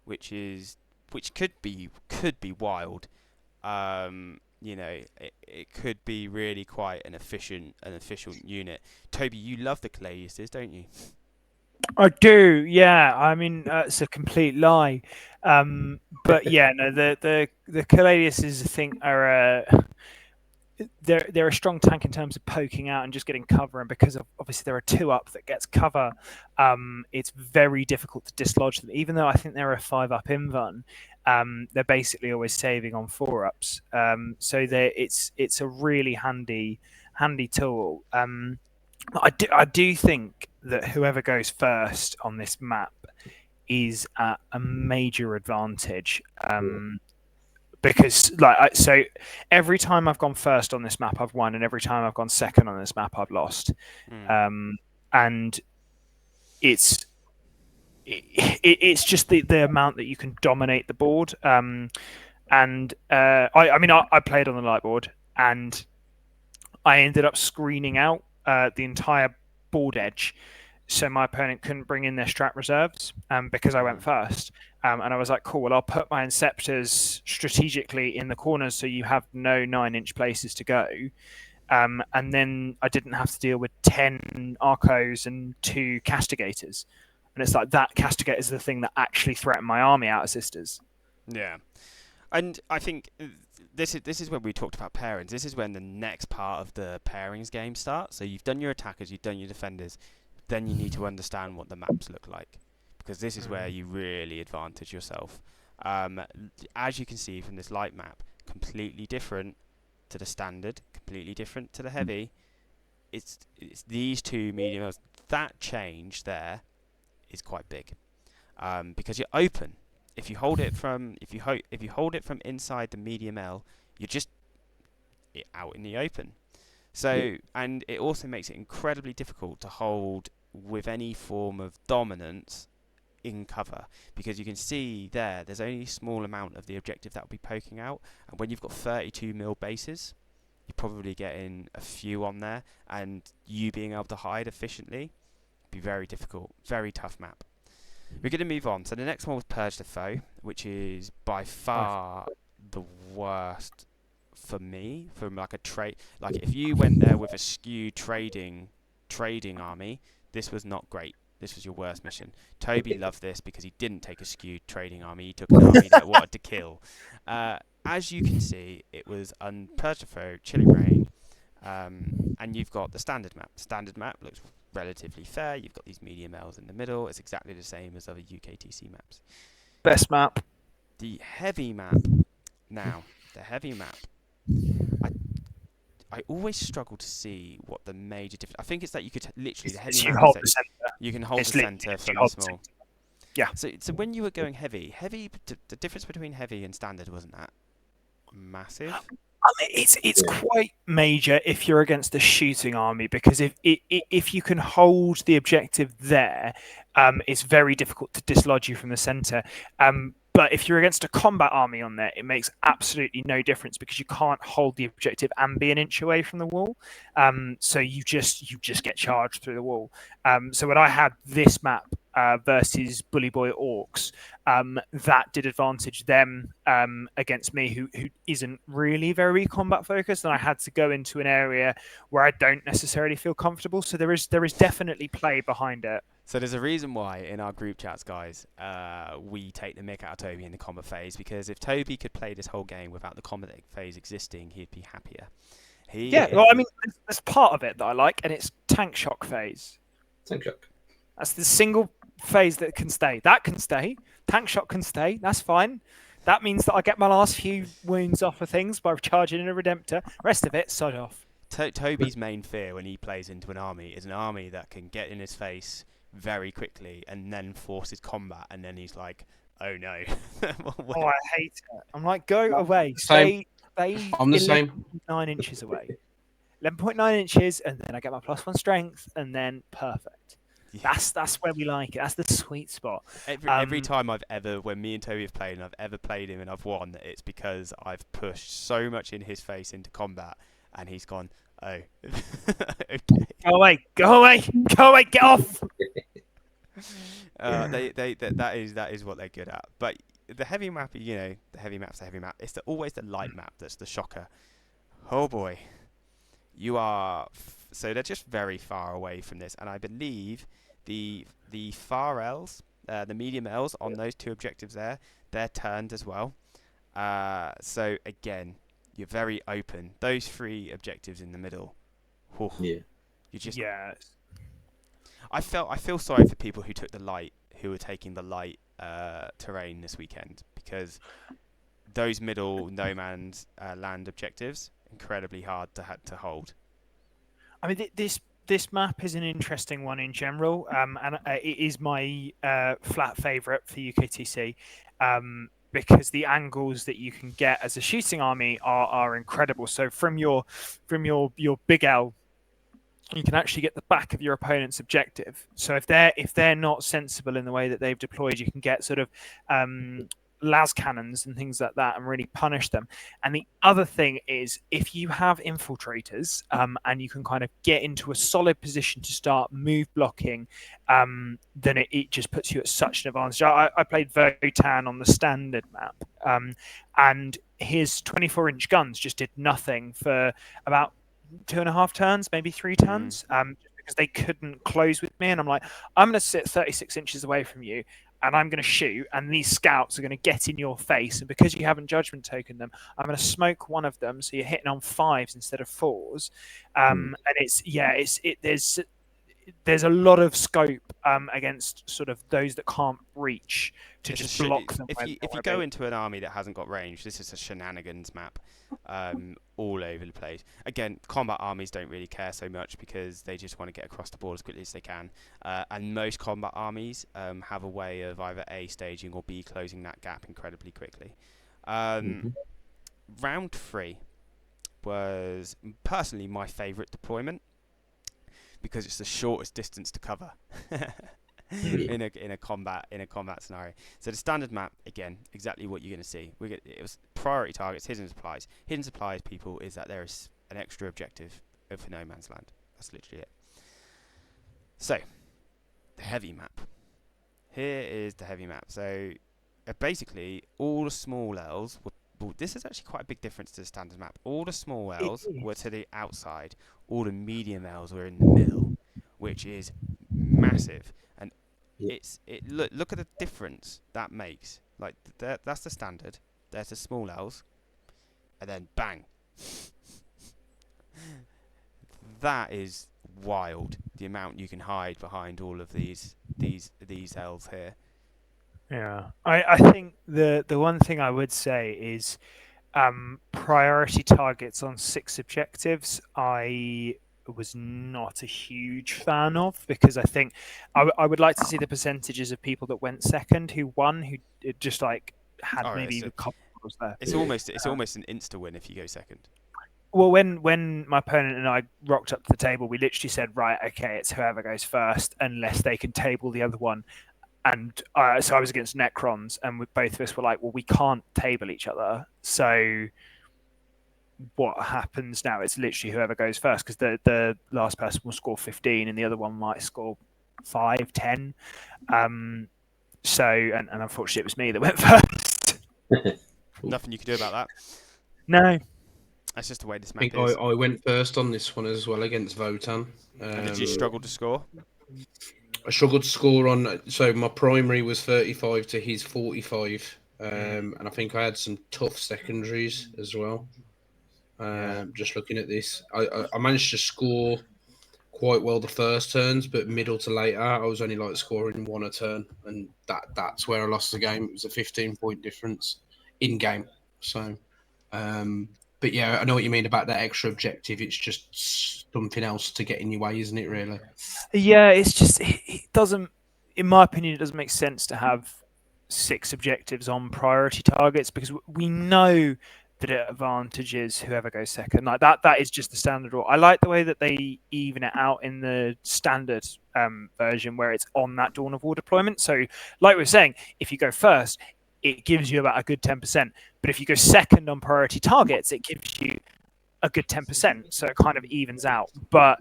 which could be wild. You know, it could be really quite an efficient unit. Toby, you love the Caladiuses, don't you? I do, yeah. I mean, it's a complete lie, but yeah, no. The Caladiuses, I think, are they're a strong tank in terms of poking out and just getting cover, and because of, obviously there are 2 up that gets cover, it's very difficult to dislodge them. Even though I think they're a 5 up invuln, they're basically always saving on 4 ups. So it's a really handy tool. I do think that whoever goes first on this map is at a major advantage. Because so every time I've gone first on this map, I've won, and every time I've gone second on this map, I've lost. And it's just the amount that you can dominate the board. I mean, I played on the light board, and I ended up screening out the entire board edge, so my opponent couldn't bring in their strat reserves because I went first. And I was like, cool, well, I'll put my Inceptors strategically in the corners so you have no 9-inch places to go. And then I didn't have to deal with 10 Arcos and 2 Castigators. And it's like that Castigator is the thing that actually threatened my army out of Sisters. Yeah. And I think this is when we talked about pairings. This is when the next part of the pairings game starts. So you've done your attackers, you've done your defenders. Then you need to understand what the maps look like, because this is where you really advantage yourself. As you can see from this light map, completely different to the standard, completely different to the heavy. It's these 2 mediums. That change there is quite big, because you're open. If you hold it from inside the medium L, you're just out in the open. So, and it also makes it incredibly difficult to hold with any form of dominance in cover, because you can see there's only a small amount of the objective that will be poking out, and when you've got 32 mil bases, you're probably getting a few on there, and you being able to hide efficiently be very difficult. Very tough map. We're going to move on. So the next one was Purge the Foe, which is by far the worst for me, from like a trade. Like if you went there with a skewed trading army, this was not great. This was your worst mission. Toby loved this because he didn't take a skewed trading army. He took an army that wanted to kill. As you can see, it was Unperturbed, Chilling Rain, and you've got the standard map. Standard map looks relatively fair. You've got these medium L's in the middle. It's exactly the same as other UKTC maps. Best map. The heavy map. Now, the heavy map. I always struggle to see what the major difference. I think it's that you could literally the heavy You map hold is the that center. you can hold It's the literally center just from you the hold the small. center. Yeah. So when you were going heavy, the difference between heavy and standard wasn't that massive. I mean, it's quite major if you're against a shooting army, because if you can hold the objective there, it's very difficult to dislodge you from the center. But if you're against a combat army on there, it makes absolutely no difference because you can't hold the objective and be an inch away from the wall. So you just get charged through the wall. So when I had this map versus Bully Boy Orcs, that did advantage them against me, who isn't really very combat focused, and I had to go into an area where I don't necessarily feel comfortable. So there is definitely play behind it. So there's a reason why in our group chats, guys, we take the mick out of Toby in the combat phase, because if Toby could play this whole game without the combat phase existing, he'd be happier. Well, I mean, there's part of it that I like, and it's tank shock phase. Tank shock. That's the single phase that can stay. That can stay. Tank shock can stay. That's fine. That means that I get my last few wounds off of things by charging in a Redemptor. Rest of it, sod off. Toby's main fear when he plays into an army is an army that can get in his face very quickly and then forces combat, and then he's like, oh no. Oh, I hate it. I'm like, go away. Same. Stay I'm the same. 9 inches away. 11.9 inches, and then I get my +1 strength, and then perfect. Yeah. That's where we like it. That's the sweet spot. Every time when me and Toby have played and I've ever played him and I've won, it's because I've pushed so much in his face into combat, and he's gone, oh, okay. Go away, get off. That is what they're good at. But the heavy map, the heavy map's the heavy map. It's always the light map that's the shocker. Oh boy, you are. So they're just very far away from this, and I believe the far L's, the medium L's on those two objectives there, they're turned as well. So again, you're very open. Those 3 objectives in the middle. Whew, Yeah. You just. Yeah. I feel sorry for people who took the light, who were taking the light terrain this weekend, because those middle no man's land objectives incredibly hard to hold. I mean, this map is an interesting one in general, and it is my flat favourite for UKTC, because the angles that you can get as a shooting army are incredible. So from your big L, you can actually get the back of your opponent's objective. So if they're not sensible in the way that they've deployed, you can get sort of las cannons and things like that and really punish them. And the other thing is, if you have infiltrators and you can kind of get into a solid position to start move blocking, then it just puts you at such an advantage. I played Votan on the standard map, and his 24-inch guns just did nothing for about 2.5 turns, maybe 3 turns, because they couldn't close with me. And I'm like, I'm going to sit 36 inches away from you, and I'm going to shoot, and these scouts are going to get in your face. And because you haven't judgment token them, I'm going to smoke one of them, so you're hitting on 5s instead of 4s. And there's a lot of scope against sort of those that can't reach to just block them. If you go into an army that hasn't got range, this is a shenanigans map, all over the place. Again, combat armies don't really care so much because they just want to get across the board as quickly as they can. And most combat armies have a way of either A, staging, or B, closing that gap incredibly quickly. Round 3 was personally my favourite deployment, because it's the shortest distance to cover in a combat scenario. So the standard map, again, exactly what you're going to see. It was priority targets, hidden supplies. Hidden supplies, people, is that there is an extra objective for no man's land. That's literally it. So the heavy map. Here is the heavy map. So basically, all the small L's were. Well, this is actually quite a big difference to the standard map. All the small L's were to the outside. All the medium L's were in the middle, which is massive. massive, and Yeah. look at the difference that makes. Like that's the standard. There's the small L's, and then bang. That is wild. The amount you can hide behind all of these L's here. Yeah, I think the one thing I would say is priority targets on 6 objectives. I was not a huge fan of, because I think I would like to see the percentages of people that went second who won, who just like had Oh, maybe a couple of was there. it's almost an insta win if you go second. Well, when my opponent and I rocked up to the table, we literally said, right, okay, it's whoever goes first, unless they can table the other one. And so I was against Necrons, and both of us were like, well, we can't table each other. So what happens now? It's literally whoever goes first, because the last person will score 15 and the other one might score 5, 10. So, and unfortunately, it was me that went first. Nothing you can do about that. No. That's just the way this I map think is. I went first on this one as well against Votan. And did you struggle to score? I struggled to score on, so my primary was 35 to his 45, and I think I had some tough secondaries as well. Just looking at this, I managed to score quite well the first turns, but middle to later, I was only like scoring 1 a turn, and that's where I lost the game. It was a 15-point difference in game. So, but yeah, I know what you mean about that extra objective. It's just something else to get in your way, isn't it? Really? Yeah, it's just it doesn't, in my opinion, it doesn't make sense to have 6 objectives on priority targets, because we know that it advantages whoever goes second. Like that is just the standard rule. I like the way that they even it out in the standard version, where it's on that Dawn of War deployment. So, like we were saying, if you go first, it gives you about a good 10%. But if you go second on priority targets, it gives you a good 10%. So it kind of evens out. But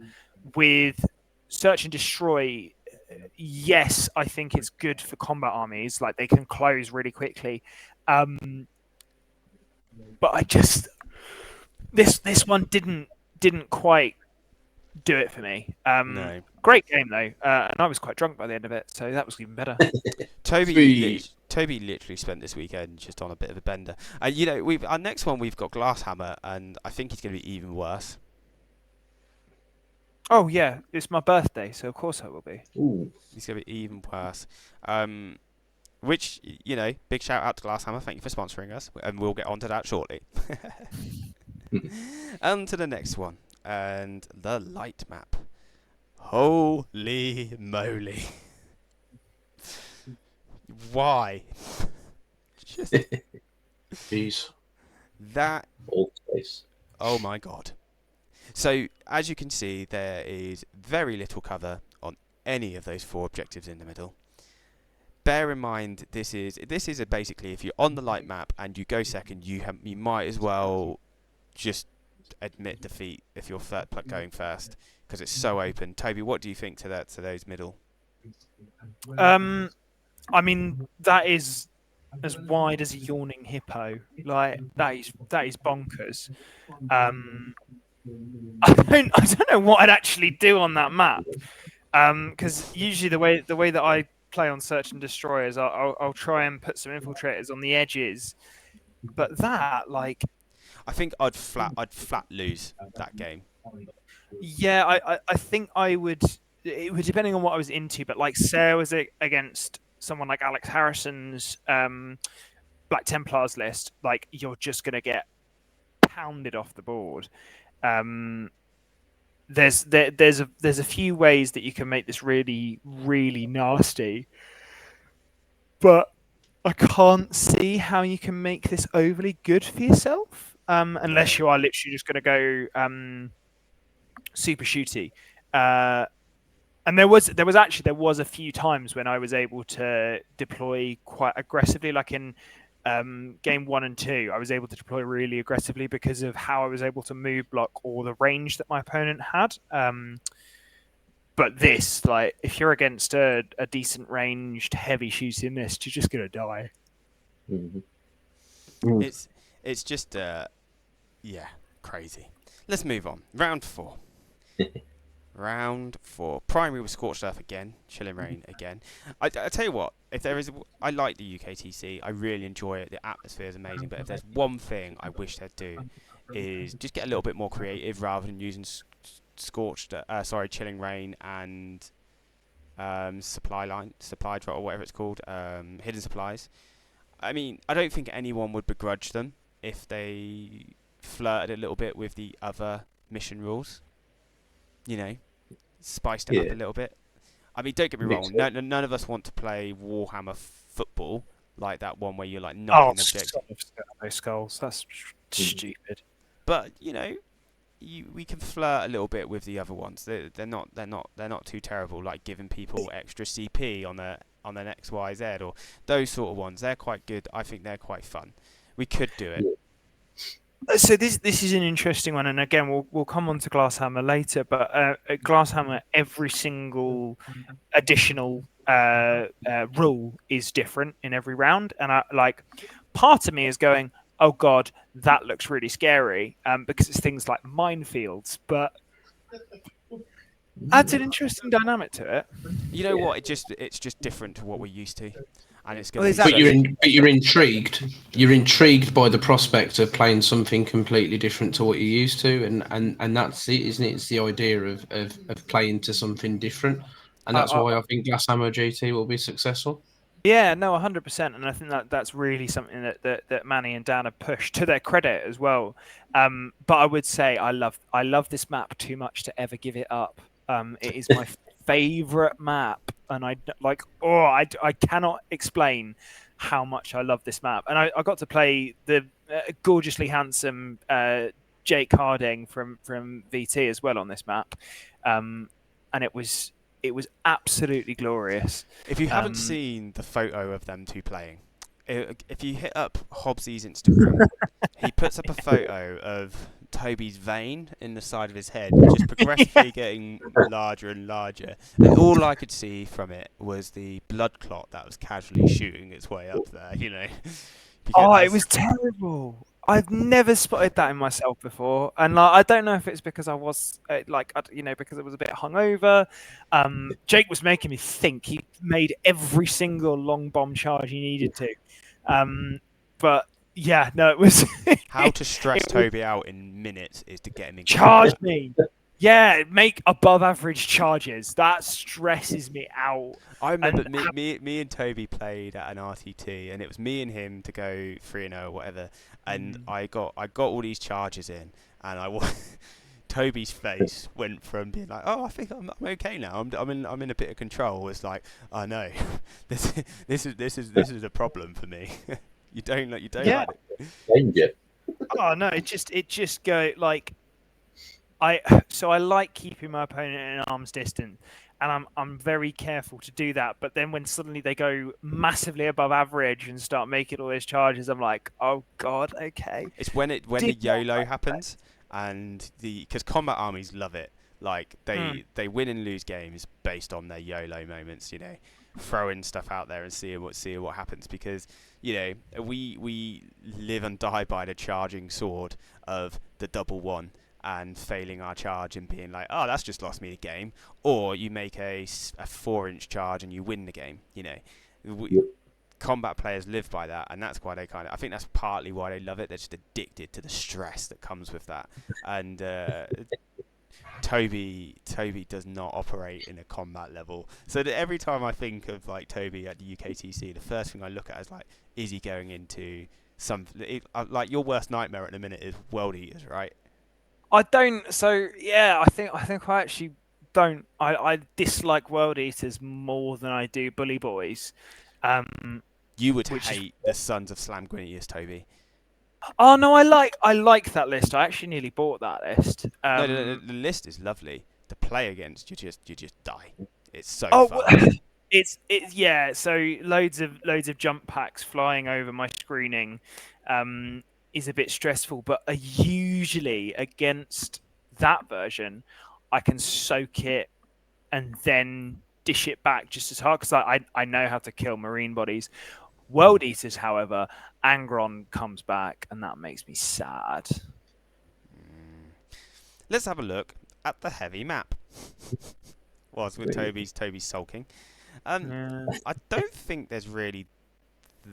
with Search and Destroy, yes, I think it's good for combat armies. Like, they can close really quickly. But I just this one didn't quite do it for me. No. Great game though, and I was quite drunk by the end of it, so that was even better. Toby literally spent this weekend just on a bit of a bender. Our next one we've got Glasshammer, and I think he's going to be even worse. Oh yeah, it's my birthday, so of course I will be. Ooh. He's going to be even worse. Which, big shout out to Glasshammer. Thank you for sponsoring us, and we'll get onto that shortly. On to the next one, and the light map. Holy moly! Why? Just Jeez. that. Old space. Oh my god! So as you can see, there is very little cover on any of those 4 objectives in the middle. Bear in mind, this is basically, if you're on the light map and you go second, you might as well just admit defeat if you're going first, because it's so open. Toby, what do you think to those middle? I mean, that is as wide as a yawning hippo. Like that is bonkers. I don't know what I'd actually do on that map, because usually the way that I play on Search and Destroy is I'll try and put some infiltrators on the edges, but that, like, I think I'd flat lose that game. yeah, I think I would. It would, depending on what I was into, but like Sarah was against someone like Alex Harrison's Black Templars list, like you're just gonna get pounded off the board. There's a few ways that you can make this really, really nasty, but I can't see how you can make this overly good for yourself, unless you are literally just going to go super shooty. And there was a few times when I was able to deploy quite aggressively, like in game 1 and 2, I was able to deploy really aggressively because of how I was able to move block or the range that my opponent had. But this, like, if you're against a decent ranged heavy shooting list, you're just gonna die. Mm-hmm. It's just crazy. Let's move on. Round 4. Round 4. Primary was Scorched Earth again. Chilling Rain again. I tell you what, if there is... I like the UKTC. I really enjoy it. The atmosphere is amazing. But if there's one thing I wish they'd do is just get a little bit more creative rather than using Chilling Rain and Supply Drop, or whatever it's called. Hidden Supplies. I mean, I don't think anyone would begrudge them if they flirted a little bit with the other mission rules. You know, spiced it up a little bit. I mean, don't get me wrong. None of us want to play Warhammer football like that one where you're like knocking objectives. Those skulls. That's stupid. But you know, we can flirt a little bit with the other ones. They're not too terrible. Like giving people extra CP on an XYZ or those sort of ones. They're quite good. I think they're quite fun. We could do it. So this is an interesting one, and again we'll come on to Glasshammer later. But at Glasshammer, every single additional rule is different in every round, and part of me is going, "Oh God, that looks really scary," because it's things like minefields, but adds an interesting dynamic to it. You know what? It's just different to what we're used to. And it's going But you're intrigued. You're intrigued by the prospect of playing something completely different to what you're used to, and that's it, isn't it? It's the idea of playing to something different, and that's why I think Glasshammer GT will be successful. Yeah, no, 100%, and I think that's really something that Manny and Dan have pushed to their credit as well. But I would say I love this map too much to ever give it up. It is my favorite map, and I cannot explain how much I love this map. And I got to play the gorgeously handsome Jake Harding from VT as well on this map, and it was absolutely glorious. If you haven't seen the photo of them two playing, if you hit up Hobbsy's Instagram, he puts up a photo of Toby's vein in the side of his head, which is progressively getting larger and larger. And all I could see from it was the blood clot that was casually shooting its way up there, you know. It was terrible. I've never spotted that in myself before, and I don't know if it's because I was because it was a bit hungover. Jake was making me think. He made every single long bomb charge he needed to, but yeah, no, it was how to stress Toby out in minutes is to get him in charge me. Yeah, make above average charges. That stresses me out. I remember me and Toby played at an RTT, and it was me and him to go 3-0 or whatever. And I got all these charges in, and Toby's face went from being like, "Oh, I think I'm okay now. I'm in a bit of control." It's like, "Oh no, this is a problem for me." you don't like it. Danger. Oh no, it just go like. I like keeping my opponent at arm's distance, and I'm very careful to do that. But then when suddenly they go massively above average and start making all those charges, I'm like, oh God, okay. It's when the YOLO happens, and because combat armies love it. Like they win and lose games based on their YOLO moments. You know, throwing stuff out there and seeing what happens, because you know we live and die by the charging sword of the double one. And failing our charge and being like, oh, that's just lost me the game. Or you make a 4-inch charge and you win the game. You know, combat players live by that, and that's why I think that's partly why they love it. They're just addicted to the stress that comes with that. And Toby does not operate in a combat level. So that every time I think of like Toby at the UKTC, the first thing I look at is like, is he going into like your worst nightmare at the minute is World Eaters, right? I don't. So yeah, I think I actually don't. I dislike World Eaters more than I do Bully Boys. You would hate the Sons of Slam Gwinius, Toby. Oh no, I like that list. I actually nearly bought that list. No, the list is lovely. To play against, you just die. It's so fun. It's yeah. So loads of jump packs flying over my screening. Is a bit stressful, but usually against that version, I can soak it and then dish it back just as hard because I know how to kill marine bodies. World Eaters, however, Angron comes back, and that makes me sad. Let's have a look at the heavy map. Whilst with Toby's sulking. Yeah. I don't think there's really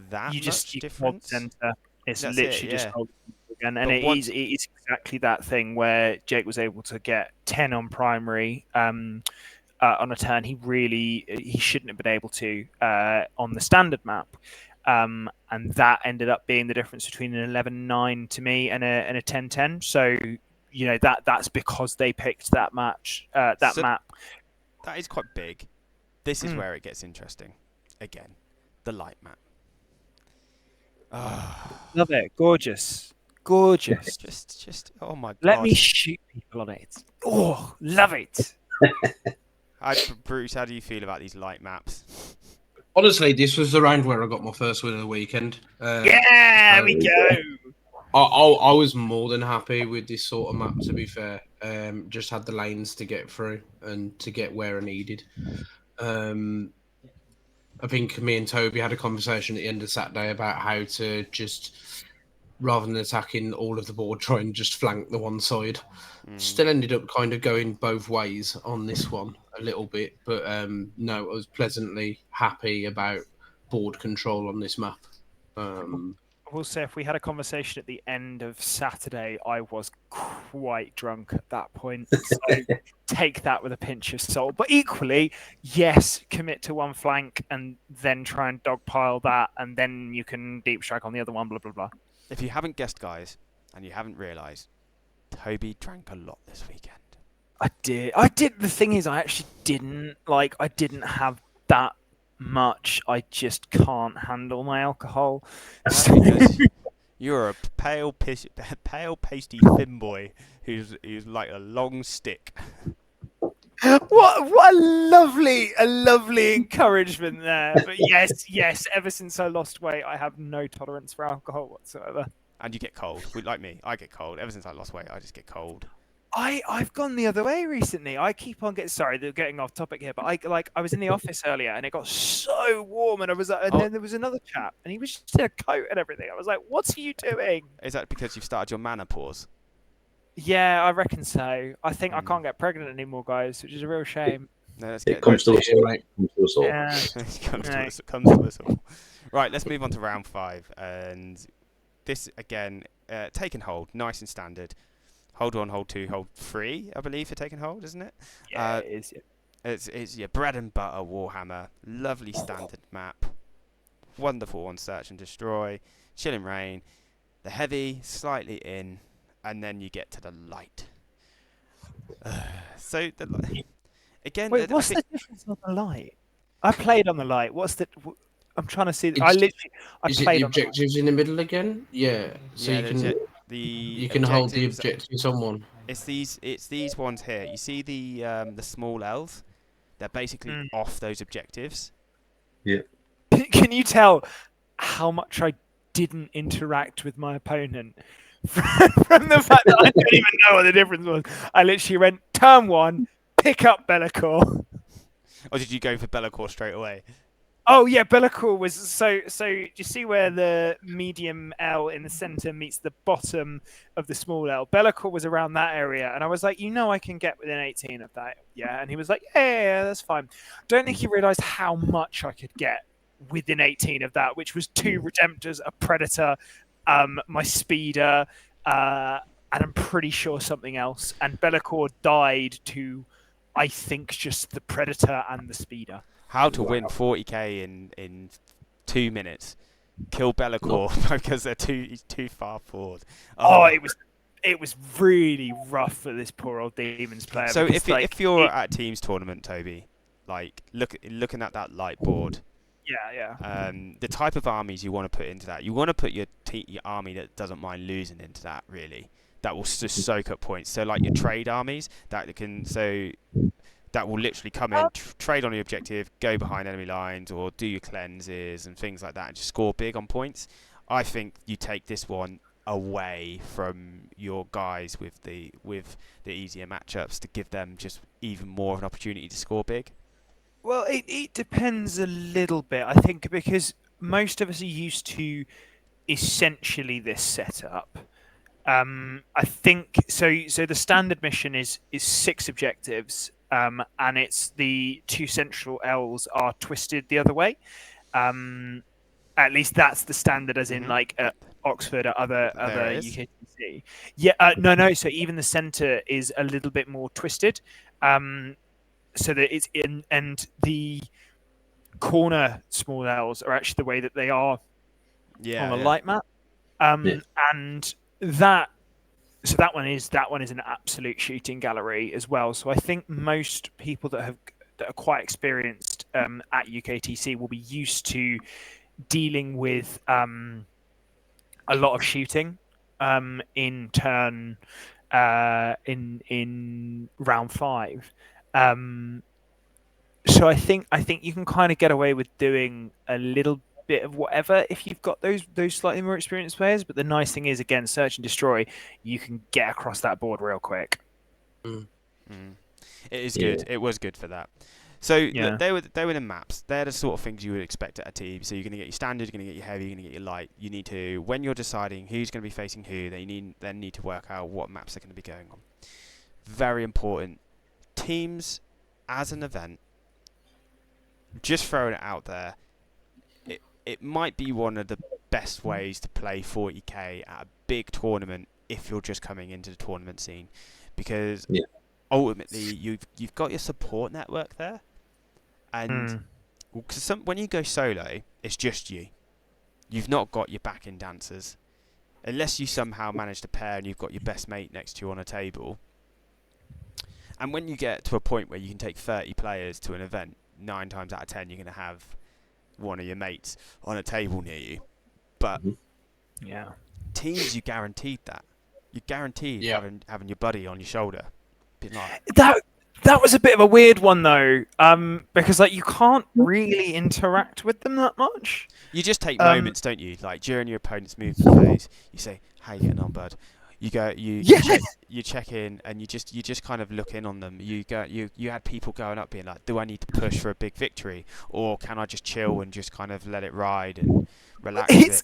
that You much hold difference. center. It's That's literally it, just yeah. hold again, and But it is exactly that thing where Jake was able to get 10 on primary on a turn. He shouldn't have been able to on the standard map. And that ended up being the difference between an 11-9 to me and a 10-10. So that's because they picked that So map. that is quite big. This is Mm. where it gets interesting. Again, the light map. Ah, Love it, gorgeous. just oh my Let god. me shoot people on it. Oh, love it. Bruce, how do you feel about these light maps? Honestly, this was the round where I got my first win of the weekend. Yeah, we go. I was more than happy with this sort of map, to be fair. Just had the lanes to get through and to get where I needed. I think me and Toby had a conversation at the end of Saturday about how to just, rather than attacking all of the board, try and just flank the one side. Still ended up kind of going both ways on this one a little bit, but no, I was pleasantly happy about board control on this map. I will say, if we had a conversation at the end of Saturday, I was quite drunk at that point. So take that with a pinch of salt. But equally, yes, commit to one flank and then try and dogpile that, and then you can deep strike on the other one, blah, blah, blah. If you haven't guessed, guys, and you haven't realised, Toby drank a lot this weekend. I did. The thing is, I actually didn't. I didn't have that much. I just can't handle my alcohol. That's because you're a pale, pasty thin boy who's like a long stick. What a lovely encouragement there. But yes, ever since I lost weight, I have no tolerance for alcohol whatsoever. And you get cold. Like me, I get cold. Ever since I lost weight, I just get cold. I've gone the other way recently. I keep on they're getting off topic here, but I was in the office earlier and it got so warm, and then there was another chap and he was just in a coat and everything. I was like, "What's you doing?" Is that because you've started your menopause? Yeah, I reckon so. I think I can't get pregnant anymore, guys, which is a real shame. No, let's It get comes to us all. Mate. Comes to us all. Yeah. it comes to us all. Right, let's move on to round 5, and this again, taken hold, nice and standard. Hold 1, hold 2, hold 3, I believe, for taking hold, isn't it? Yeah, it is. Yeah. It's your bread and butter Warhammer. Lovely standard map. Wonderful on search and destroy. Chilling rain. The heavy, slightly in, and then you get to the light. Again. Wait, what's the difference on the light? I played on the light. I'm trying to see. Is I it played the on the light. objectives in the middle again? Yeah. So you can hold the objectives on one. It's these ones here. You see the small L's? They're basically off those objectives. Yeah. Can you tell how much I didn't interact with my opponent from the fact that I don't even know what the difference was? I literally went turn 1, pick up Be'lakor. Or did you go for Be'lakor straight away? Oh yeah, Be'lakor was so. Do you see where the medium L in the center meets the bottom of the small L? Be'lakor was around that area, and I was like, I can get within 18 of that. Yeah, and he was like, yeah, that's fine. Don't think he realized how much I could get within 18 of that, which was 2 Redemptors, a Predator, my Speeder, and I'm pretty sure something else. And Be'lakor died to, I think, just the Predator and the Speeder. How to win 40k in 2 minutes? Kill Be'lakor because he's too far forward. Oh, it was really rough for this poor old Demons player. So because, if you're at a teams tournament, Toby, like looking at that light board, yeah. The type of armies you want to put into that, you want to put your army that doesn't mind losing into that. Really, that will just soak up points. So like your trade armies that will literally come in, trade on the objective, go behind enemy lines, or do your cleanses and things like that, and just score big on points. I think you take this one away from your guys with the easier matchups to give them just even more of an opportunity to score big. Well, it depends a little bit, I think, because most of us are used to essentially this setup. I think so. The standard mission is 6 objectives. and it's the two central L's are twisted the other way. At least that's the standard, as in like at Oxford or other There it is. UKTC. Yeah, no. So even the centre is a little bit more twisted, so that it's in, and the corner small L's are actually the way that they are on a light map. And that that one is an absolute shooting gallery as well. So I think most people that are quite experienced at UKTC will be used to dealing with a lot of shooting in turn in round 5. So I think you can kind of get away with doing a little bit of whatever if you've got those slightly more experienced players. But the nice thing is, again, search and destroy, you can get across that board real quick. It is good. It was good for that. So look, they were the maps. They're the sort of things you would expect at a team. So you're going to get your standard, you're going to get your heavy, you're going to get your light. You need to, when you're deciding who's going to be facing who, they need to work out what maps they're going to be going on. Very important. Teams as an event, just throwing it out there, it might be one of the best ways to play 40k at a big tournament if you're just coming into the tournament scene, because ultimately you've got your support network there, and because when you go solo, it's just you. You've not got your backing dancers, unless you somehow manage to pair and you've got your best mate next to you on a table. And when you get to a point where you can take 30 players to an event, 9 times out of 10 you're going to have one of your mates on a table near you. But teams, you guaranteed that. You're guaranteed having your buddy on your shoulder. That was a bit of a weird one though, because like you can't really interact with them that much. You just take moments, don't you? Like during your opponent's movement phase, you say, "How you getting on, bud?" You go, you check in, and you just kind of look in on them. You had people going up being like, "Do I need to push for a big victory, or can I just chill and just kind of let it ride and relax?"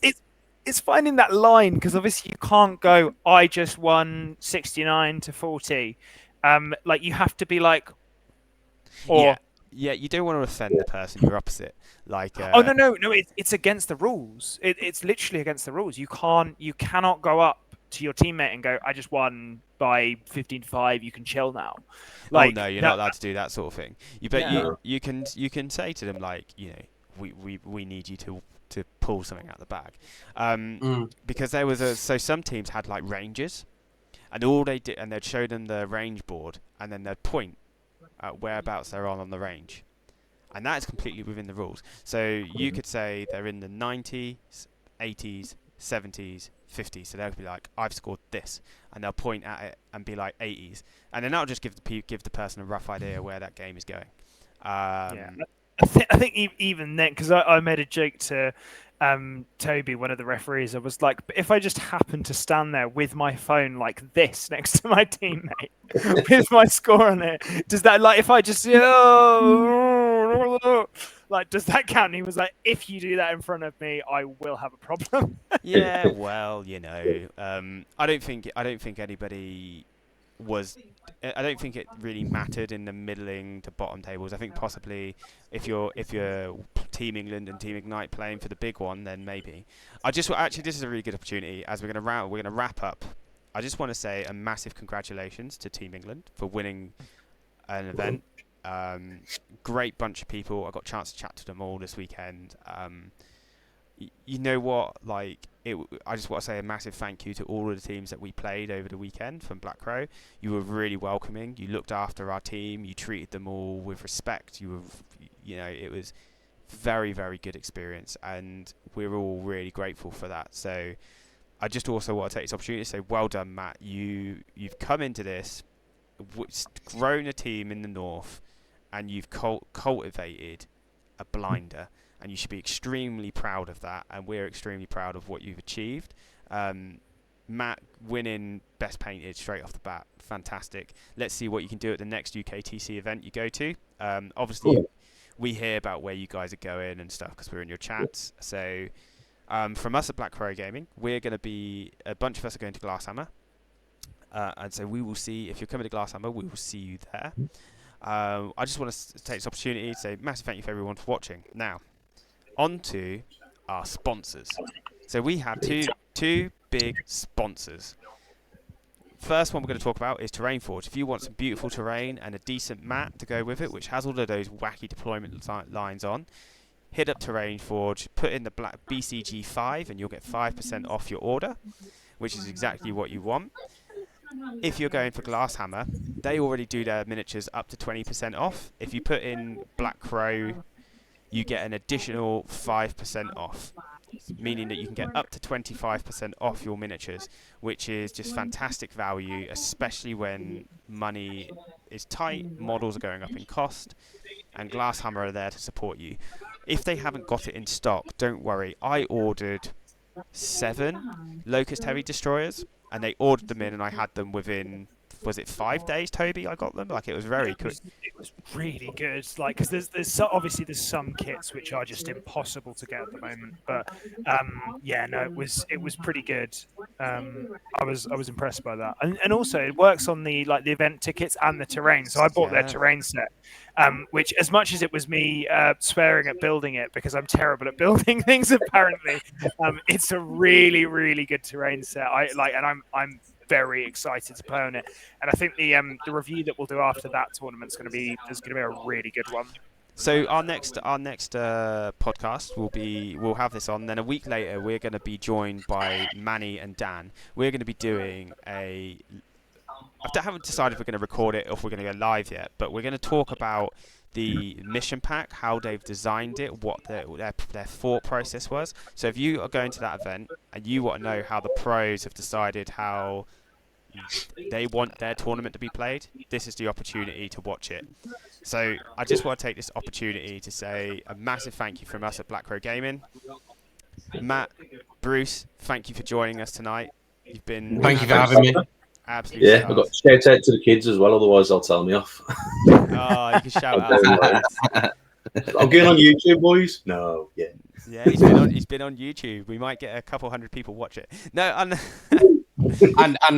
It's finding that line, because obviously you can't go, "I just won 69 to 40." Like you have to be like, you don't want to offend the person you're opposite. Like, no, it's against the rules. It's literally against the rules. You cannot go up to your teammate and go, "I just won by 15-5. You can chill now." Like, oh no, you're not allowed to do that sort of thing. You can say to them like, you know, we need you to pull something out of the bag, because there was some teams had like ranges, and all they did, and they'd show them the range board, and then they'd point at whereabouts they're on the range, and that is completely within the rules. So you could say they're in the 90s, 80s, 70s, 50s. So they'll be like, "I've scored this," and they'll point at it and be like 80s, and then that'll just give the person a rough idea where that game is going. I think even then, because I made a joke to Toby, one of the referees, I was like, "But if I just happen to stand there with my phone like this next to my teammate with my score on it, does that, like, if I just like, does that count?" And he was like, "If you do that in front of me, I will have a problem." Yeah, well, you know, I don't think anybody was. I don't think it really mattered in the middling to bottom tables. I think possibly if you're Team England and Team Ignite playing for the big one, then maybe. This is a really good opportunity as we're gonna wrap up. I just want to say a massive congratulations to Team England for winning an event. Great bunch of people. I got a chance to chat to them all this weekend. You know what? Like, I just want to say a massive thank you to all of the teams that we played over the weekend from Black Crow. You were really welcoming. You looked after our team. You treated them all with respect. It was very, very good experience, and we're all really grateful for that. So I just also want to take this opportunity to say, well done, Matt. You've come into this, grown a team in the north, and you've cultivated a blinder. And you should be extremely proud of that, and we're extremely proud of what you've achieved. Matt winning Best Painted straight off the bat, fantastic. Let's see what you can do at the next UKTC event you go to. Obviously, we hear about where you guys are going and stuff because we're in your chats. So from us at Black Crow Gaming, a bunch of us are going to Glasshammer. And so we will see, if you're coming to Glasshammer, we will see you there. I just want to take this opportunity to say massive thank you for everyone for watching. Now, on to our sponsors. So we have two big sponsors. First one we're going to talk about is Terrain Forge. If you want some beautiful terrain and a decent map to go with it, which has all of those wacky deployment lines on, hit up Terrain Forge, put in the black BCG5 and you'll get 5% off your order, which is exactly what you want. If you're going for Glasshammer, they already do their miniatures up to 20% off. If you put in Black Crow, you get an additional 5% off, meaning that you can get up to 25% off your miniatures, which is just fantastic value, especially when money is tight, models are going up in cost, and Glasshammer are there to support you. If they haven't got it in stock, don't worry. I ordered 7 Locust Heavy Destroyers, and they ordered them in, and I had them within, was it 5 days, Toby? I got them. Like, it was very quick. It was really good. Like, because obviously there's some kits which are just impossible to get at the moment. But yeah, no, it was pretty good. I was impressed by that, and also it works on the event tickets and the terrain. So I bought their terrain set, which, as much as it was me swearing at building it because I'm terrible at building things, apparently, it's a really good terrain set. I'm very excited to play on it, and I think the review that we'll do after that tournament is going to be a really good one. So our next podcast we'll have this on. Then a week later, we're going to be joined by Manny and Dan. We're going to be doing I haven't decided if we're going to record it or if we're going to go live yet, but we're going to talk about the mission pack, how they've designed it, what their thought process was. So if you are going to that event and you want to know how the pros have decided how they want their tournament to be played, this is the opportunity to watch it. So I just want to take this opportunity to say a massive thank you from us at Black Crow Gaming. Matt, Bruce, thank you for joining us tonight. You've been Thank you for having me. Absolutely. Yeah, I've got to shout out to the kids as well, otherwise they'll tell me off. Oh, you can shout out. I'm getting on YouTube, boys. No, yeah. Yeah, he's been on YouTube. We might get a couple hundred people watch it. No, and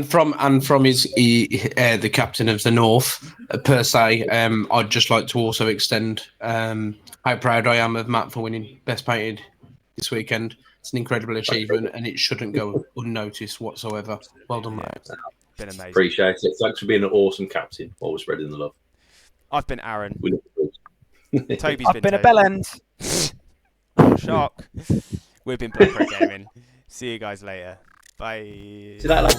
from the captain of the North per se, I'd just like to also extend how proud I am of Matt for winning Best Painted this weekend. It's an incredible achievement, and it shouldn't go unnoticed whatsoever. Well done, mate. Been amazing. Appreciate it. Thanks for being an awesome captain. Always spreading the love. I've been Arron. Toby's I've been a Toby. bellend. Shock. We've been Black Crow Gaming. See you guys later. Bye. See you later.